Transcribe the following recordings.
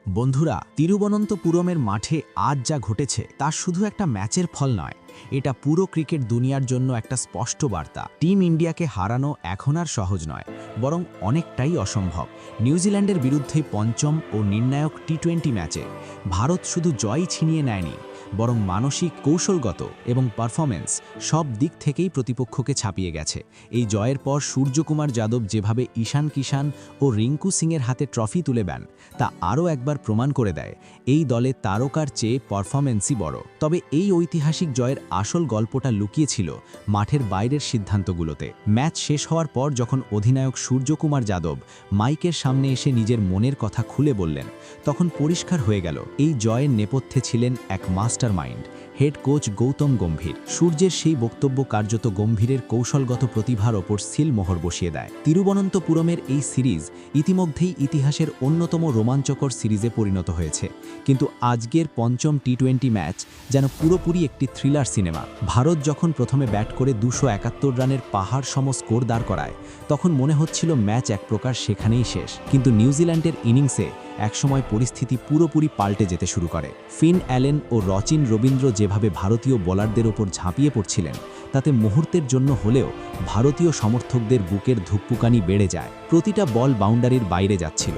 বন্ধুরা, তিরুবনন্তপুরমের মাঠে আজ যা ঘটেছে তা শুধু একটা ম্যাচের ফল নয়, এটা পুরো ক্রিকেট দুনিয়ার জন্য একটা স্পষ্ট বার্তা। টিম ইন্ডিয়াকে হারানো এখন আর সহজ নয়, বরং অনেকটাই অসম্ভব। নিউজিল্যান্ডের বিরুদ্ধে পঞ্চম ও নির্ণায়ক টি-20 ম্যাচে ভারত শুধু জয়ই ছিনিয়ে নেয়নি, বরং মানসিক, কৌশলগত এবং পারফরম্যান্স সব দিক থেকেই প্রতিপক্ষকে ছাপিয়ে গেছে। এই জয়ের পর সূর্যকুমার যাদব যেভাবে ঈশান কিষান ও রিঙ্কু সিংয়ের হাতে ট্রফি তুলে দেন, তা আরও একবার প্রমাণ করে দেয় এই দলে তারকার চেয়ে পারফরম্যান্সই বড়। তবে এই ঐতিহাসিক জয়ের আসল গল্পটা লুকিয়েছিল মাঠের বাইরের সিদ্ধান্তগুলোতে। ম্যাচ শেষ হওয়ার পর যখন অধিনায়ক সূর্যকুমার যাদব মাইকের সামনে এসে নিজের মনের কথা খুলে বললেন, তখন পরিষ্কার হয়ে গেল এই জয়ের নেপথ্যে ছিলেন এক master mind, head coach Gautam Gambhir. সূর্যের সেই বক্তব্য কার্যত গম্ভীরের কৌশলগত প্রতিভার ওপর সিলমোহর বসিয়ে দেয়। তিরুবনন্তপুরমের এই সিরিজ ইতিমধ্যেই ইতিহাসের অন্যতম রোমাঞ্চকর সিরিজে পরিণত হয়েছে, কিন্তু আজকের পঞ্চম টি-20 ম্যাচ যেন পুরোপুরি একটি থ্রিলার সিনেমা। ভারত যখন প্রথমে ব্যাট করে 271 রানের পাহাড় সম স্কোর দাঁড় করায়, তখন মনে হচ্ছিল ম্যাচ এক প্রকার সেখানেই শেষ। কিন্তু নিউজিল্যান্ডের ইনিংসে একসময় পরিস্থিতি পুরোপুরি পাল্টে যেতে শুরু করে। ফিন অ্যালেন ও রচিন রবীন্দ্র যেভাবে ভারতীয় বোলারদের ওপর ঝাঁপিয়ে পড়ছিলেন, তাতে মুহূর্তের জন্য হলেও ভারতীয় সমর্থকদের বুকের ধুকপুকানি বেড়ে যায়। প্রতিটা বল বাউন্ডারির বাইরে যাচ্ছিল।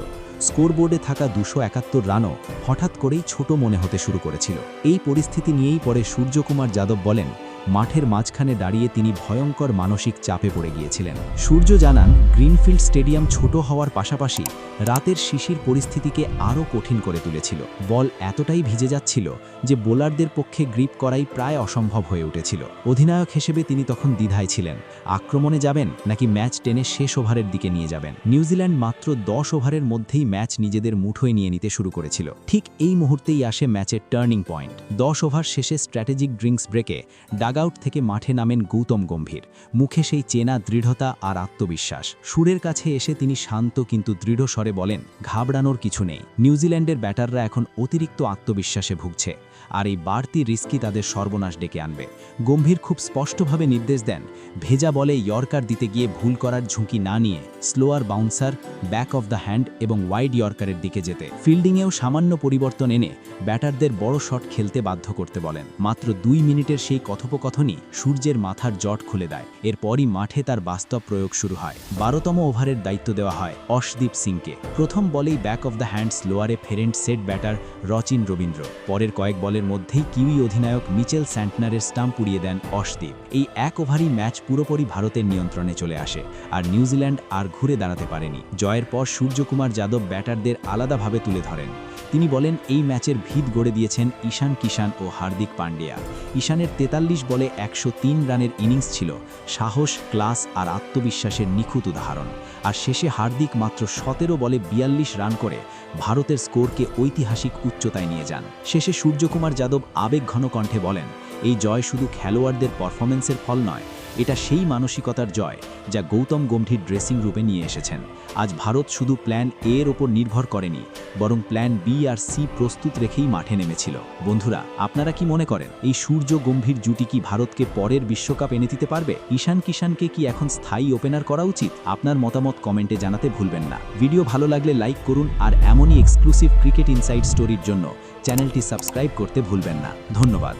স্কোরবোর্ডে থাকা 271 রানও হঠাৎ করেই ছোট মনে হতে শুরু করেছিল। এই পরিস্থিতি নিয়েই পরে সূর্যকুমার যাদব বলেন, মাঠের মাঝখানে দাঁড়িয়ে তিনি ভয়ঙ্কর মানসিক চাপে পড়ে গিয়েছিলেন। সূর্য জানান, গ্রিনফিল্ড স্টেডিয়াম ছোট হওয়ার পাশাপাশি রাতের শিশির পরিস্থিতিকে আরও কঠিন করে তুলেছিল। বল এতটাই ভিজে যাচ্ছিল যে বোলারদের পক্ষে গ্রিপ করাই প্রায় অসম্ভব হয়ে উঠেছিল। অধিনায়ক হিসেবে তিনি তখন দ্বিধায় ছিলেন, আক্রমণে যাবেন নাকি ম্যাচ টেনে শেষ ওভারের দিকে নিয়ে যাবেন। নিউজিল্যান্ড মাত্র 10 ওভারের মধ্যেই ম্যাচ নিজেদের মুঠোয় নিয়ে নিতে শুরু করেছিল। ঠিক এই মুহূর্তেই আসে ম্যাচের টার্নিং পয়েন্ট। 10 ওভার শেষে স্ট্র্যাটেজিক ড্রিঙ্কস ব্রেকে ডাগআউট থেকে মাঠে নামেন গৌতম গম্ভীর। মুখে সেই চেনা দৃঢ়তা আর আত্মবিশ্বাস। সুরের কাছে এসে তিনি শান্ত কিন্তু দৃঢ় স্বরে বলেন, ঘাবড়ানোর কিছু নেই। নিউজিল্যান্ডের ব্যাটাররা এখন অতিরিক্ত আত্মবিশ্বাসে ভুগছে, আর এই বাড়তি রিস্কই তাদের সর্বনাশ ডেকে আনবে। গম্ভীর খুব স্পষ্টভাবে নির্দেশ দেন, ভেজা বলে ইয়র্কার দিতে গিয়ে ভুল করার ঝুঁকি না নিয়ে slower bouncer, back of the hand এবং ওয়াইড ইয়র্কারের দিকে যেতে। ফিল্ডিংয়েও সামান্য পরিবর্তন এনে ব্যাটারদের বড় শট খেলতে বাধ্য করতে বলেন। মাত্র 2 মিনিটের সেই কথোপকথনই সূর্যের মাথার জট খুলে দেয়। এরপরই মাঠে তার বাস্তব প্রয়োগ শুরু হয়। 12তম ওভারের দায়িত্ব দেওয়া হয় অর্শদীপ সিংকে। প্রথম বলেই ব্যাক অফ দ্য হ্যান্ড স্লোয়ারে ফেরেন্ট সেট ব্যাটার রচিন রবীন্দ্র। পরের কয়েক বলের মধ্যেই কিউই অধিনায়ক মিচেল স্যান্টনারের স্টাম্প উড়িয়ে দেন অর্শদীপ। এই এক ওভারই ম্যাচ পুরোপুরি ভারতের নিয়ন্ত্রণে চলে আসে, আর নিউজিল্যান্ড আর ঘুরে দাঁড়াতে পারেনি। জয়ের পর সূর্যকুমার যাদব ব্যাটারদের আলাদাভাবে তুলে ধরেন। তিনি বলেন, এই ম্যাচের ভিত গড়ে দিয়েছেন ঈশান কিষান ও হার্দিক পান্ডিয়া। ঈশানের 43 বলে 103 রানের ইনিংস ছিল সাহস, ক্লাস আর আত্মবিশ্বাসের নিখুঁত উদাহরণ। আর শেষে হার্দিক মাত্র 17 বলে 42 রান করে ভারতের স্কোরকে ঐতিহাসিক উচ্চতায় নিয়ে যান। শেষে সূর্যকুমার যাদব আবেগঘন কণ্ঠে বলেন, এই জয় শুধু খেলোয়াড়দের পারফরম্যান্সের ফল নয়, এটা সেই মানসিকতার জয় যা গৌতম গম্ভীর ড্রেসিং রুমে নিয়ে এসেছেন। আজ ভারত শুধু প্ল্যান এ এর ওপর নির্ভর করেনি, বরং প্ল্যান বি আর সি প্রস্তুত রেখেই মাঠে নেমেছিল। বন্ধুরা, আপনারা কি মনে করেন এই সূর্য গম্ভীর জুটি কি ভারতকে পরের বিশ্বকাপ এনে দিতে পারবে? ঈশান কিষানকে কি এখন স্থায়ী ওপেনার করা উচিত? আপনার মতামত কমেন্টে জানাতে ভুলবেন না। ভিডিও ভালো লাগলে লাইক করুন, আর এমনই এক্সক্লুসিভ ক্রিকেট ইনসাইড স্টোরির জন্য চ্যানেলটি সাবস্ক্রাইব করতে ভুলবেন না। ধন্যবাদ।